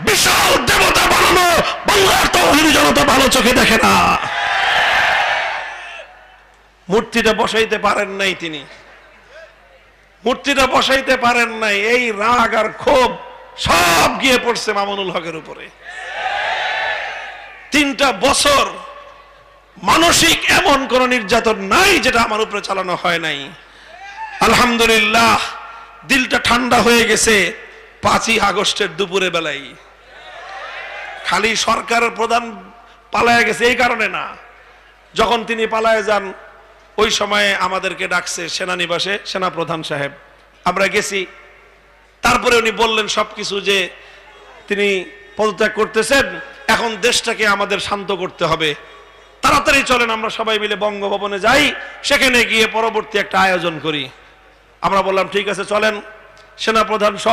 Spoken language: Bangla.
বিশাল দেবতা বানানো বাংলার তাওহীদি জনতা ভালো চোখে দেখে না। মূর্তিটা বসাইতে পারেন নাই, তিনি মূর্তিটা বসাইতে পারেন নাই। এই রাগ আর ক্ষোভ সব গিয়ে পড়ছে মামুনুল হকের উপরে। 3টা বছর মানসিক এমন কোন নির্যাতন নাই যেটা আমার উপরে চালানো হয় নাই। আলহামদুলিল্লাহ দিলটা ঠান্ডা হয়ে গেছে 5ই আগস্টের দুপুরে বেলায়। খালি সরকারের প্রধান পালায় গেছে এই কারণে না, যখন তিনি পালায় যান ওই সময়ে আমাদেরকে ডাকছে সেনানিবাসে সেনা প্রধান সাহেব, আমরা গেছি। তারপরে উনি বললেন সবকিছু, যে তিনি পদত্যাগ করতেছেন, এখন দেশটাকে আমাদের শান্ত করতে হবে, তাড়াতাড়ি চলেন আমরা সবাই মিলে বঙ্গভবনে যাই, সেখানে গিয়ে পরবর্তী একটা আয়োজন করি। আমরা বললাম ঠিক আছে চলেন। সেনাপ্রধান